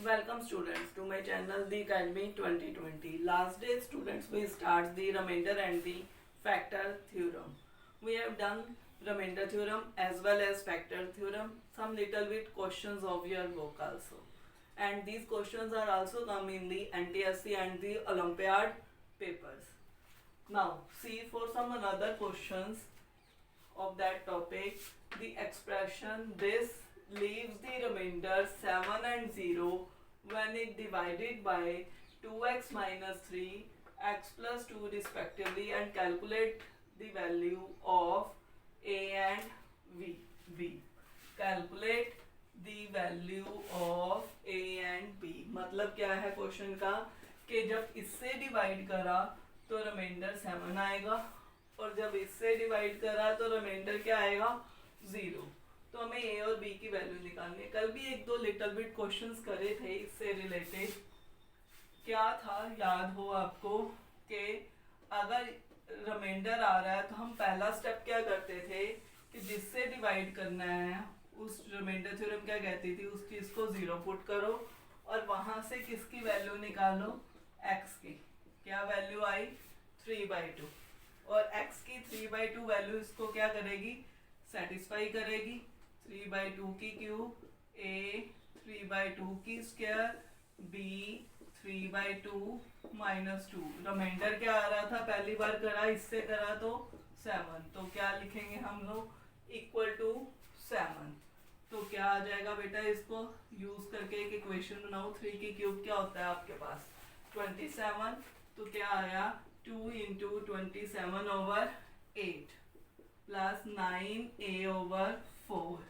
Welcome students to my channel The Academy 2020. Last day students we start the remainder and the factor theorem. We have done remainder theorem as well as factor theorem. Some little bit questions of your book also. And these questions are also come in the NTSC and the Olympiad papers. Now see for some another questions of that topic, the expression this leaves the remainder 7 and 0 when it divided by 2x minus 3 x plus 2 respectively, and calculate the value of a and b. Calculate the value of a and b मतलब क्या है question का कि जब इससे divide करा तो reminder 7 आएगा और जब इससे डिवाइड करा तो रिमाइंडर क्या आएगा 0। तो हमें ए और बी की वैल्यू निकालनी है। कल भी एक दो लिटिल बिट क्वेश्चंस करे थे इससे रिलेटेड। क्या था याद हो आपको कि अगर रिमाइंडर आ रहा है तो हम पहला स्टेप क्या करते थे कि जिससे डिवाइड करना है उस रिमाइंडर थ्योरम क्या कहती थी, उस चीज को 0 पुट करो और वहां से किसकी वैल्यू निकालो, x की। क्या वैल्यू आई 3/2 और x की 3/2 वैल्यू इसको क्या करेगी, सेटिस्फाई करेगी। 3/2 की क्यूब, a 3/2 की स्क्वायर, b 3/2 माइनस 2। रिमाइंडर क्या आ रहा था, पहली बार करा इससे करा तो 7, तो क्या लिखेंगे हम लोग इक्वल टू 7। तो क्या आ जाएगा बेटा, इसको यूज करके एक इक्वेशन बनाओ। 3 की क्यूब क्या होता है आपके पास 27, तो क्या आया 2 into 27 over 8 plus 9a over 4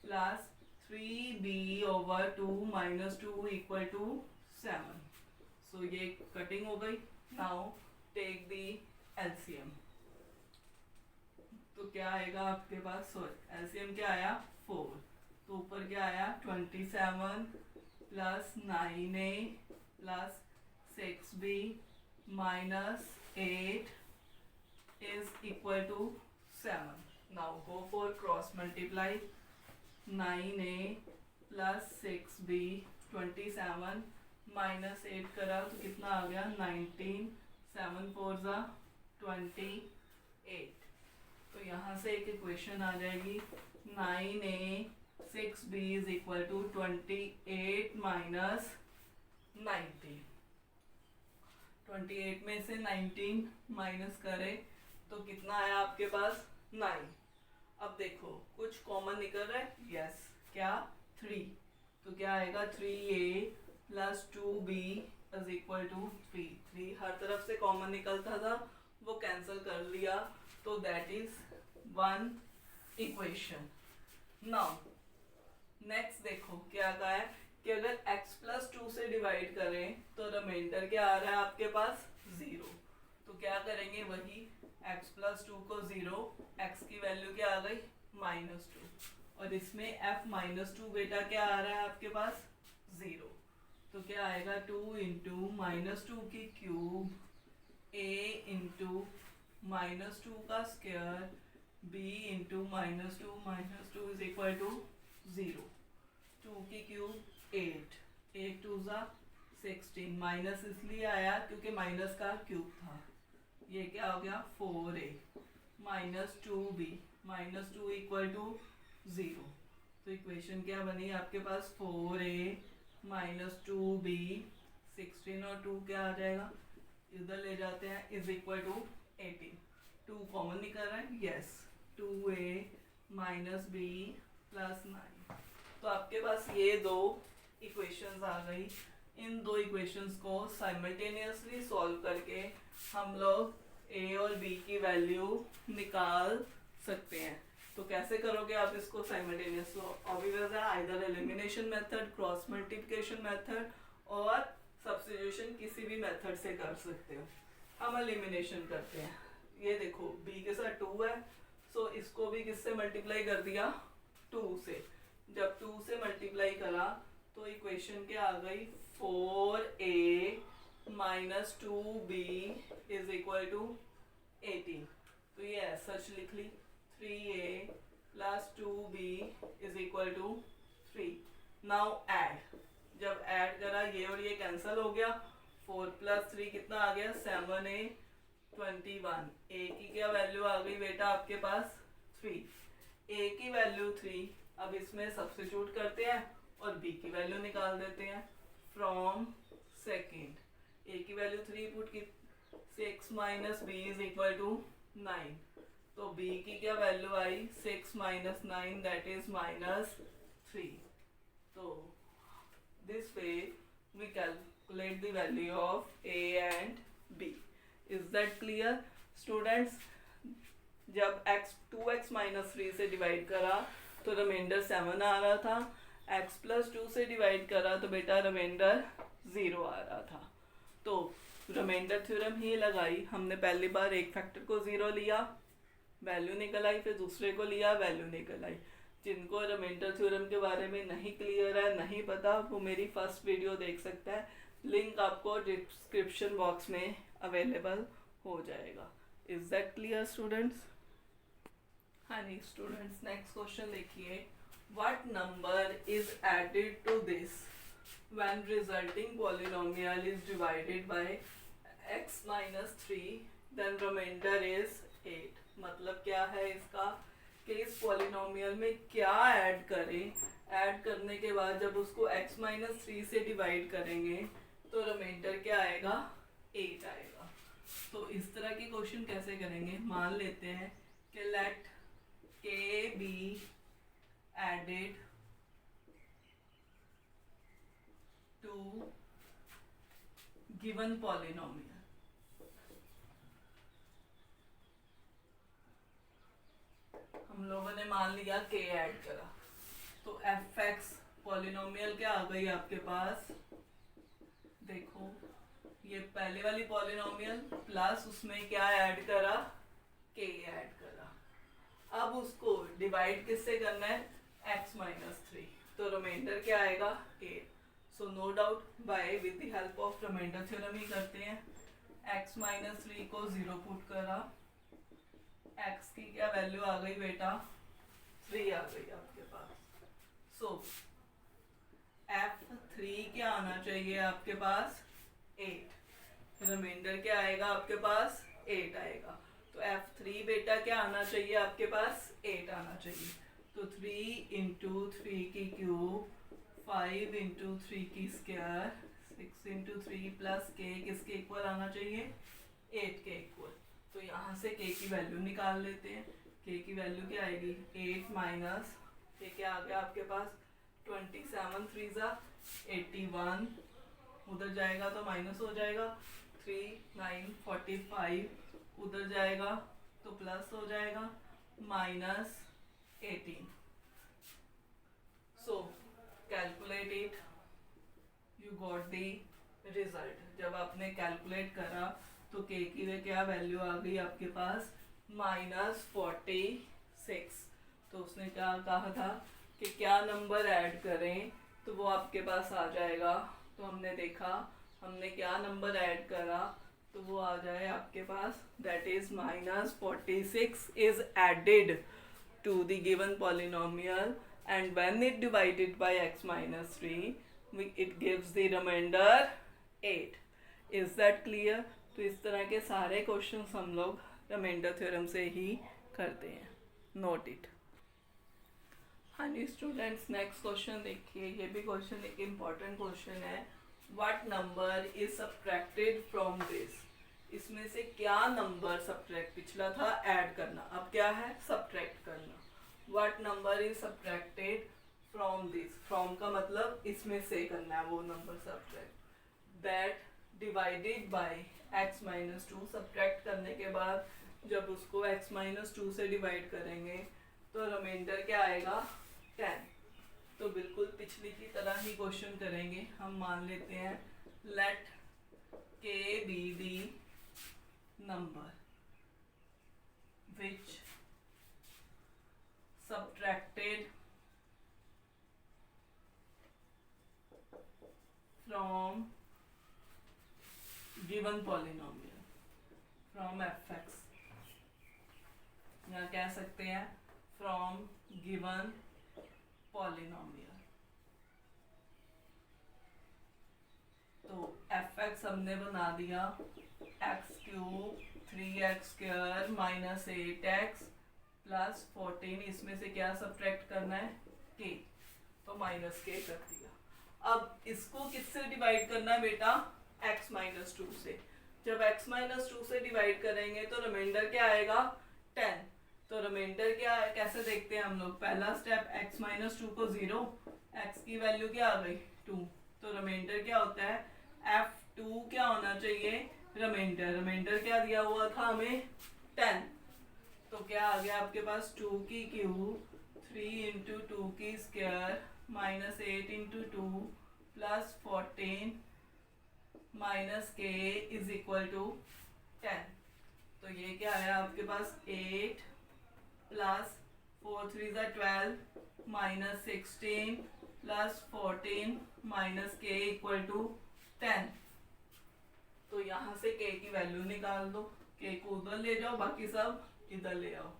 plus 3b over 2 minus 2 equal to 7। So ये कटिंग हो गई। Now take the LCM. तो क्या आएगा आपके पास, सॉरी एलसीएम क्या आया 4, तो ऊपर क्या आया 27 plus 9a plus 6b minus 8 is equal to 7. Now go for cross multiply। 9a plus 6b 27 minus 8 करा तो कितना आ गया 19, 7 4 जा 28। तो यहाँ से एक इक्वेशन आ जाएगी 9a 6b is equal to 28 minus 19। 28 में से 19 माइनस करे तो कितना आया आपके पास 9। अब देखो कुछ कॉमन निकल रहा है, यस क्या 3, तो क्या आएगा 3a plus 2b is equal to 3। हर तरफ से कॉमन निकलता था वो कैंसिल कर लिया, तो that is 1 equation. Now next देखो क्या कहा है कि अगर x प्लस 2 से डिवाइड करें तो रिमाइंडर क्या आ रहा है आपके पास 0। तो क्या करेंगे वही x प्लस 2 को 0, x की वैल्यू क्या आ गई -2 और इसमें f -2 बेटा क्या आ रहा है आपके पास 0। तो क्या आएगा 2 इंटू -2 की क्यूब, a इंटू -2 का square, b into -2 is equal to 0। 2 की क्यूब 8, 8 2 जा 16, माइनस इसलिए आया क्योंकि माइनस का क्यूब था। ये क्या हो गया 4a minus 2b minus 2 equal to 0। तो इक्वेशन क्या बनी आपके पास 4a माइनस 2b, 16 और 2 क्या आ जाएगा, इधर ले जाते हैं, इज इक्वल टू 18। 2 कॉमन निकल रहा है, yes 2a minus b plus 9। तो आपके पास ये दो इक्वेशंस आ गई। इन दो इक्वेशंस को साइमल्टेनियसली सॉल्व करके हम लोग a और b की वैल्यू निकाल सकते हैं। तो कैसे करोगे आप इसको साइमल्टेनियस, ऑब्वियस है either elimination method, cross multiplication method और सब्स्टिट्यूशन, किसी भी मेथड से कर सकते हो। हम एलिमिनेशन करते हैं। ये देखो b के साथ 2 है, सो इसको भी किससे मल्टीप्लाई कर दिया 2 से। जब 2 से मल्टीप्लाई करा तो इक्वेशन क्या आ गई 4a minus 2b is equal to 18। तो ये सच लिख ली 3a plus 2b is equal to 3। Now add, जब कैंसिल हो गया, 4 + 3 कितना आ गया 7 × 21, ए की क्या वैल्यू आ गई बेटा आपके पास 3, ए की वैल्यू 3, अब इसमें सब्स्टिट्यूट करते हैं और बी की वैल्यू निकाल देते हैं फ्रॉम सेकेंड, ए की वैल्यू 3 पुट की 6 - b = 9, तो b की क्या वैल्यू आई 6 - 9 दैट इज -3, तो this way we calculate the value of a and b। Is that clear students? जब x 2x - 3 से डिवाइड करा तो रिमाइंडर 7 आ रहा था, x + 2 से डिवाइड करा तो बेटा रिमाइंडर 0 आ रहा था। तो रिमाइंडर थ्योरम ही लगाई हमने, पहली बार एक फैक्टर को 0 लिया वैल्यू निकल आई, फिर दूसरे को लिया वैल्यू निकल आई। जिनको रिमाइंडर थ्योरम के बारे में नहीं क्लियर है, नहीं पता, वो मेरी फर्स्ट वीडियो देख सकता है, लिंक आपको डिस्क्रिप्शन बॉक्स में अवेलेबल हो जाएगा। Is that clear students? हाँ जी स्टूडेंट्स, नेक्स्ट क्वेश्चन देखिए, what number is added to this when resulting polynomial is divided by x - 3 then remainder is 8। मतलब क्या है इसका कि इस पॉलिनोमियल में क्या ऐड करें, ऐड करने के बाद जब उसको x - 3 से डिवाइड करेंगे तो रिमाइंडर क्या आएगा 8 आएगा। तो इस तरह के क्वेश्चन कैसे करेंगे, मान लेते हैं कि late k be added to given polynomial, हम लोगों ने मान लिया k ऐड करा, तो fx पॉलिनोमियल क्या आ गई आपके पास, देखो ये पहले वाली पॉलिनोमियल प्लस उसमें क्या ऐड करा k ऐड करा, अब उसको डिवाइड किससे करना है x - 3, तो रिमाइंडर क्या आएगा 8। So no doubt by with the help of remainder theorem ही करते हैं, x - 3 को 0 पुट करा, x की क्या वैल्यू आ गई बेटा 3 आ गई आपके पास। सो f3 क्या आना चाहिए आपके पास 8, रिमाइंडर क्या आएगा आपके पास 8 आएगा, तो f3 बेटा क्या आना चाहिए आपके पास 8 आना चाहिए, तो 3 × 3 की क्यूब 5 × 3 की स्क्वायर 6 × 3 + k किसके इक्वल आना चाहिए 8 के इक्वल। तो यहाँ से k की वैल्यू निकाल लेते हैं, k की वैल्यू क्या आएगी 8 माइनस k क्या आ गया आपके पास 27 3 = 81, उधर जाएगा तो माइनस हो जाएगा, 3 9 45 उधर जाएगा तो प्लस हो जाएगा -18। सो calculate it, you got the result. जब आपने कैलकुलेट करा तो k की वे क्या वैल्यू आ गई आपके पास -46। तो उसने क्या कहा था कि क्या नंबर ऐड करें तो वो आपके पास आ जाएगा, तो हमने देखा हमने क्या नंबर ऐड करा तो वो आ जाए आपके पास, that is -46 is added to the given polynomial and when it divided by x - 3 it gives the remainder 8। is that clear? तो इस तरह के सारे क्वेश्चंस हम लोग रिमाइंडर थ्योरम से ही करते हैं, नोट इट। हाँ जी स्टूडेंट्स, नेक्स्ट क्वेश्चन देखिए, ये भी क्वेश्चन एक इम्पॉर्टेंट क्वेश्चन है, what number is subtracted from this, इसमें से क्या नंबर सब्ट्रैक्ट, पिछला था ऐड करना, अब क्या है सब्ट्रैक्ट करना। What number is subtracted from this, from का मतलब इसमें से करना है वो number subtract, that divided by x - 2, subtract करने के बाद जब उसको x - 2 से डिवाइड करेंगे तो रिमाइंडर क्या आएगा 10। तो बिल्कुल पिछली की तरह ही क्वेश्चन करेंगे, हम मान लेते हैं let k be the number which subtracted from given polynomial from fx, या कह सकते हैं from given polynomial। तो x हमने बना दिया x cube 3x² minus 8x plus 14, इसमें से क्या सब्ट्रैक्ट करना है k, तो माइनस k कर दिया। अब इसको किससे डिवाइड करना है बेटा, x माइनस 2 से। जब x माइनस 2 से डिवाइड करेंगे तो रिमाइंडर क्या आएगा 10। तो रिमाइंडर क्या है, कैसे देखते हैं हम लोग, पहला स्टेप x माइनस 2 को 0, x की वैल्यू क्या आ गई 2, तो रिमाइंडर क्या होता है f2 क्या होना चाहिए रिमाइंडर, रिमाइंडर क्या दिया हुआ था हमें 10, तो क्या आ गया आपके पास 2 की क्यूब 3 इंटू 2 की square minus 8 into 2 plus 14 minus के इज इक्वल टू 10। तो ये क्या है आपके पास 8 प्लस 4 3 12 माइनस 16 प्लस 14 माइनस के इक्वल टू 10। तो यहाँ से के की वैल्यू निकाल दो, के को उधर ले जाओ, बाकी सब इधर ले आओ।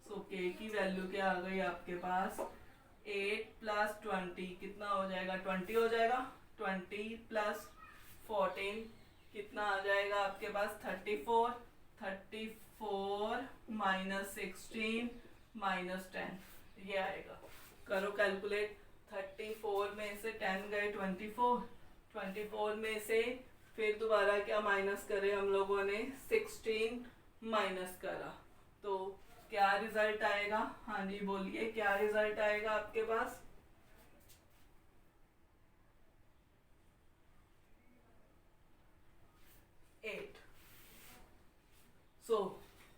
सो के की वैल्यू क्या आ गई आपके पास 8 प्लस 20 कितना हो जाएगा 20 हो जाएगा, 20 प्लस 14 कितना आ जाएगा आपके पास 34, 34 माइनस 16 माइनस 10 ये आएगा। करो कैलकुलेट, 34 में से 10 गए 24, 24 में से फिर दोबारा क्या माइनस करे हम लोगों ने 16 माइनस करा, तो क्या रिजल्ट आएगा, हाँ जी बोलिए क्या रिजल्ट आएगा आपके पास 8। सो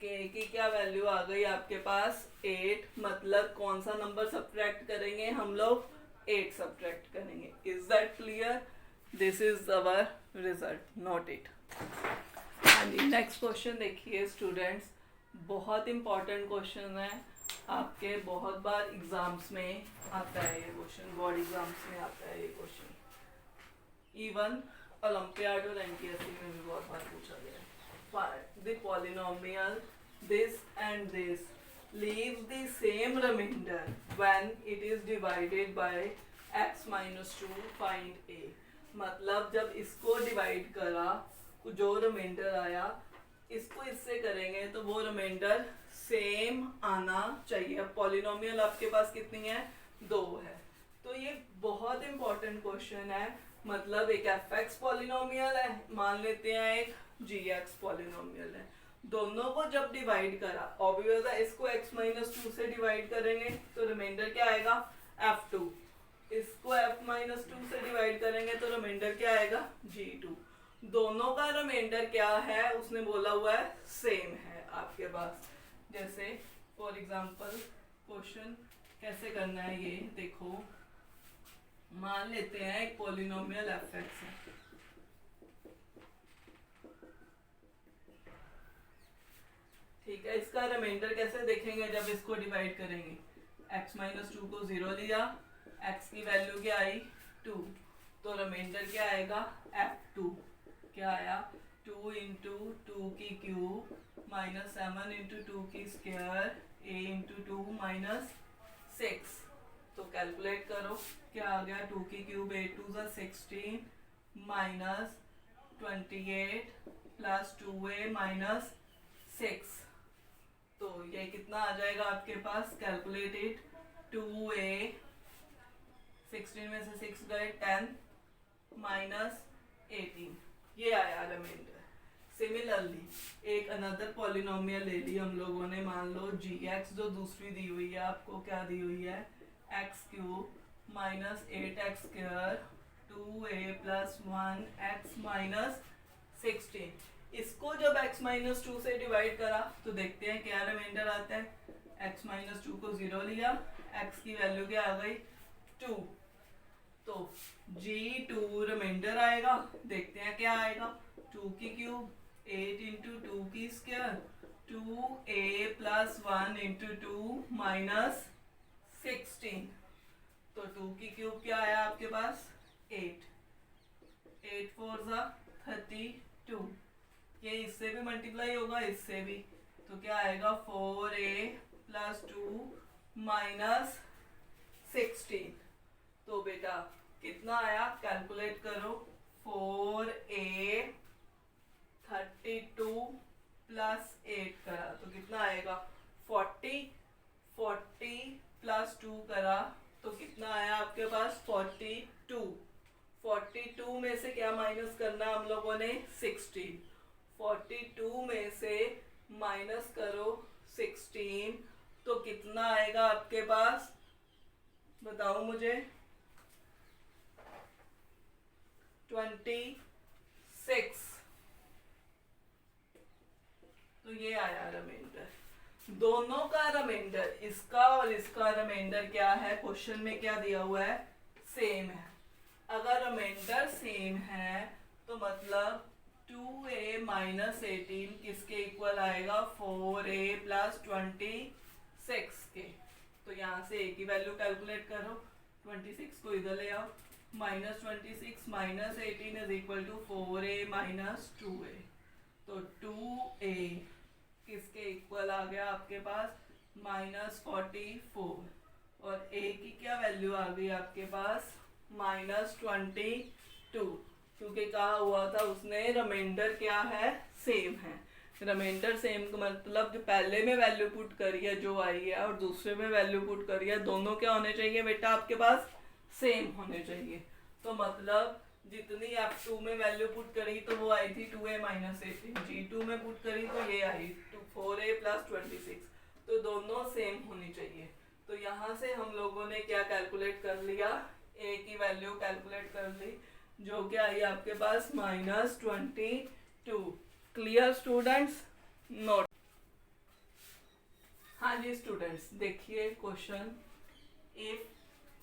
के की क्या वैल्यू आ गई आपके पास 8, मतलब कौन सा नंबर सब्ट्रैक्ट करेंगे हम लोग 8 सब्ट्रैक्ट करेंगे। Is that clear, this is our result, note it. हाँ जी नेक्स्ट क्वेश्चन देखिए स्टूडेंट्स, बहुत इंपॉर्टेंट क्वेश्चन है आपके, बहुत बार एग्जाम्स में आता है ये क्वेश्चन, बोर्ड एग्जाम्स में आता है ये क्वेश्चन, इवन ओलंपियाड और एनटीएससी में भी बहुत बार पूछा गया है। The polynomial this and this leaves the same remainder when it is divided by x minus 2, find a। मतलब जब इसको डिवाइड करा जो रिमाइंडर आया इसको इससे करेंगे तो वो रिमाइंडर सेम आना चाहिए। अब पॉलिनोमियल आपके पास कितनी है 2 है, तो ये बहुत इंपॉर्टेंट क्वेश्चन है। मतलब एक fx पॉलिनोमियल है, मान लेते हैं एक gx पॉलिनोमियल है, दोनों को जब डिवाइड करा ऑब्वियस है इसको x माइनस 2 से डिवाइड करेंगे तो रिमाइंडर क्या आएगा f2, इसको f माइनस 2 से डिवाइड करेंगे तो रिमाइंडर क्या आएगा g2। दोनों का रिमाइंडर क्या है उसने बोला हुआ है सेम है आपके पास। जैसे फॉर एग्जांपल क्वेश्चन कैसे करना है ये देखो, मान लेते हैं एक पॉलिनोमियल fx है, ठीक है, इसका रिमाइंडर कैसे देखेंगे जब इसको डिवाइड करेंगे, x माइनस 2 को 0 लिया, x की वैल्यू क्या आई 2, तो रिमाइंडर क्या आएगा f2, क्या आया 2 इंटू 2 की क्यूब माइनस 7 इंटू 2 की स्क्वायर a इंटू 2 माइनस 6। तो कैलकुलेट करो क्या आ गया 2 की cube 8 2 16 minus 28 plus 2a minus 6, तो ये कितना आ जाएगा आपके पास, कैलकुलेट इट 2a 16 में से 6 गए 10 माइनस 18, ये आया रिमाइंडर। सिमिलरली एक अनदर पॉलिनोमियल ले ली हम लोगों ने, मान लो gx जो दूसरी दी हुई है आपको, क्या दी हुई है x cube minus 8x square 2a plus 1x minus 16। इसको जब x माइनस 2 से डिवाइड करा तो देखते हैं क्या रिमाइंडर आता है, x माइनस 2 को 0 लिया, x की वैल्यू क्या आ गई 2, तो g2 रिमाइंडर आएगा, देखते हैं क्या आएगा 2 की क्यूब 8 इंटू 2 की square 2a plus 1 into 2 minus 16, तो 2 की क्यूब क्या आया आपके पास 8, 8 4 32, ये इससे भी मल्टीप्लाई होगा इससे भी, तो क्या आएगा 4a प्लस 2 माइनस 16। तो बेटा कितना आया कैलकुलेट करो 4a में से क्या माइनस करना है हम लोगों ने? 16। 42 में से माइनस करो 16 तो कितना आएगा आपके पास? बताओ मुझे। 26। तो ये आया रिमाइंडर। दोनों का रिमाइंडर, इसका और इसका रिमाइंडर क्या है? क्वेश्चन में क्या दिया हुआ है? सेम है। अगर रिमाइंडर सेम है तो मतलब 2a माइनस 18 किसके इक्वल आएगा? 4a प्लस 26 के। तो यहाँ से a की वैल्यू कैलकुलेट करो, 26 को इधर ले आओ, minus 26 minus 18 is equal to 4a minus 2a। तो 2a किसके इक्वल आ गया आपके पास? माइनस 44। और a की क्या वैल्यू आ गई आपके पास? माइनस 22। क्योंकि कहा हुआ था उसने रिमाइंडर क्या है? सेम है। रिमाइंडर सेम का मतलब जो पहले में वैल्यू पुट करी है जो आई है और दूसरे में वैल्यू पुट करी है, दोनों क्या होने चाहिए बेटा आपके पास? सेम होने चाहिए। तो मतलब जितनी F2 में वैल्यू पुट करी तो वो आई थी 2a माइनस 18, G2 में पुट करी तो ये आई 4a प्लस 26। तो दोनों सेम होनी चाहिए। तो यहाँ से हम लोगों ने क्या कैलकुलेट कर लिया? a की वैल्यू कैलकुलेट कर ली जो कि आई आपके पास माइनस 22। Clear students? नोट। हाँ जी स्टूडेंट्स, देखिए question. If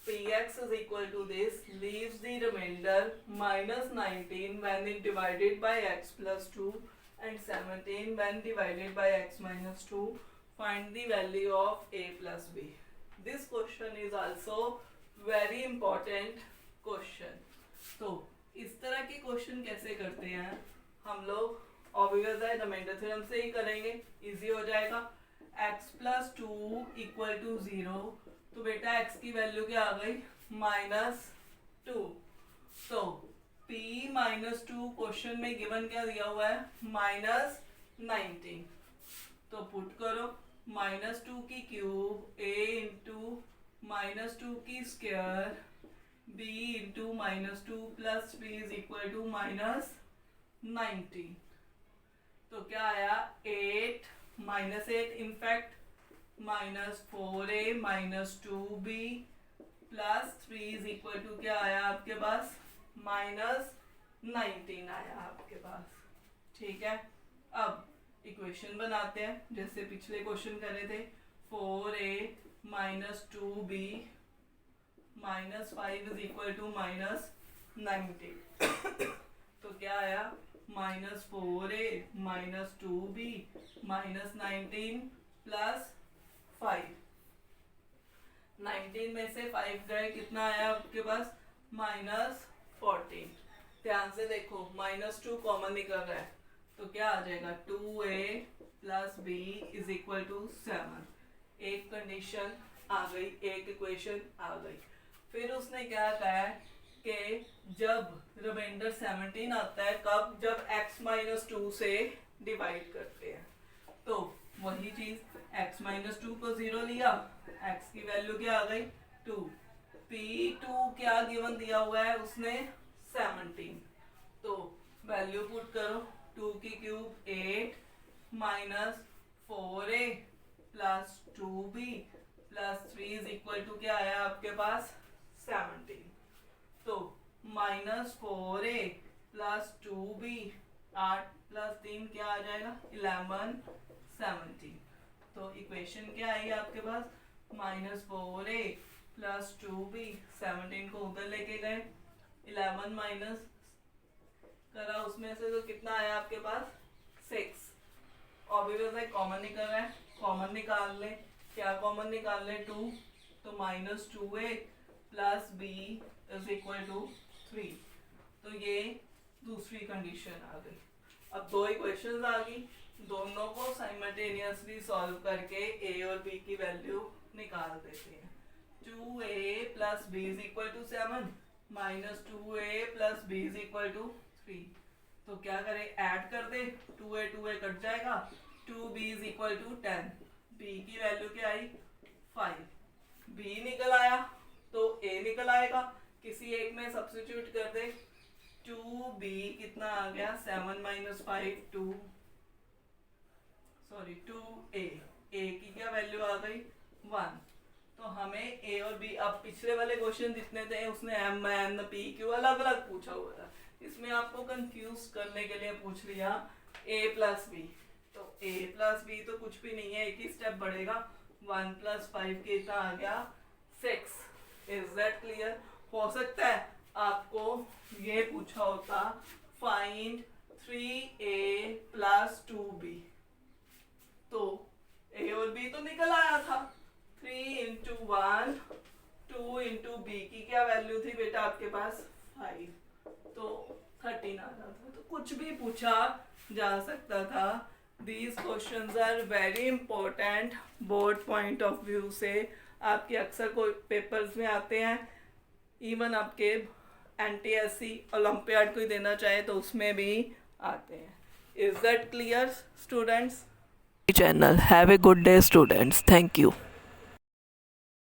px is equal to this, leaves the remainder minus 19 when it divided by x plus 2 and 17 when divided by x minus 2. Find the value of a plus b. This question is also very important question. तो इस तरह के question कैसे करते हैं हम लोग? Obvious है, रिमाइंडर थ्योरम से ही करेंगे, इजी हो जाएगा। x प्लस 2 इक्वल टू 0, तो बेटा x की वैल्यू क्या आ गई? माइनस 2। तो p माइनस 2 क्वेश्चन में गिवन क्या दिया हुआ है? माइनस 19। तो पुट करो माइनस 2 की क्यूब a इंटू माइनस 2 की square b into minus 2 plus b is equal to minus 19। तो क्या आया? 8 minus 8 in fact minus 4a minus 2b plus 3 is equal to क्या आया आपके पास? माइनस 19 आया आपके पास। ठीक है, अब इक्वेशन बनाते हैं जैसे पिछले क्वेश्चन करे थे। 4a minus 2b minus 5 is equal to minus 19। तो क्या आया? Minus 4a minus 2b minus 19 plus 5। 19 में से 5 गए, कितना आया आपके पास? माइनस 14। ध्यान से देखो, माइनस 2 कॉमन निकल रहा है तो क्या आ जाएगा? 2a plus b is equal to 7। एक कंडीशन आ गई, एक इक्वेशन आ गई। फिर उसने क्या कहा कि जब रिमाइंडर 17 आता है, कब? जब x माइनस 2 से डिवाइड करते हैं। तो वही चीज, x माइनस 2 को 0 लिया, x की वैल्यू क्या आ गई? 2। p2 क्या गिवन दिया हुआ है उसने? 17। तो वैल्यू पुट करो, 2 की cube 8 minus 4a plus 2b plus 3 is equal to क्या आया आपके पास? 17। तो minus 4a plus 2b, 8 plus 3 क्या आ जाएगा? 11 17। तो इक्वेशन क्या आई आपके पास? माइनस 4a प्लस 2b, 17 को उधर लेके गए, 11 माइनस करा उसमें से तो कितना आया आपके पास? 6। ऑब्वियस है, कॉमन निकल रहा है, कॉमन निकाल ले। क्या कॉमन निकाल ले? 2। तो minus 2a plus b is equal to 3। तो ये दूसरी कंडीशन आ गई। अब दो इक्वेशंस आ गई, दोनों को साइमल्टेनियसली सॉल्व करके a और b की वैल्यू निकाल देते हैं। 2a plus b is equal to 7 minus 2a plus b is equal to 3। तो क्या करें? ऐड कर दे, 2a कट जाएगा, 2b is equal to 10। b की वैल्यू क्या आई? 5। b निकल आया तो a निकल आएगा, किसी एक में सब्स्टिट्यूट कर दे। 2b कितना आ गया 7 माइनस 5 2a की क्या वैल्यू आ गई 1। तो हमें a और b, अब पिछले वाले क्वेश्चन जितने थे उसने m n p q अलग अलग पूछा हुआ था, इसमें आपको कंफ्यूज करने के लिए पूछ लिया a प्लस b। तो a प्लस b तो कुछ भी नहीं है, एक ही स्टेप बढ़ेगा, 1 प्लस 5 कितना आ गया 6। Is that clear? हो सकता है आपको ये पूछा होता फाइंड 3a प्लस 2b, तो a और b तो निकल आया था, 3 इंटू 1 2 इंटू b की क्या वैल्यू थी बेटा आपके पास 5, तो 13 आ जाता। तो कुछ भी पूछा जा सकता था। These questions are very important board point of view से, आपके अक्सर कोई पेपर्स में आते हैं, इवन आपके NTSC ओलंपियाड कोई देना चाहे तो उसमें भी आते हैं। Is that clear students? Channel have a good day students, thank you.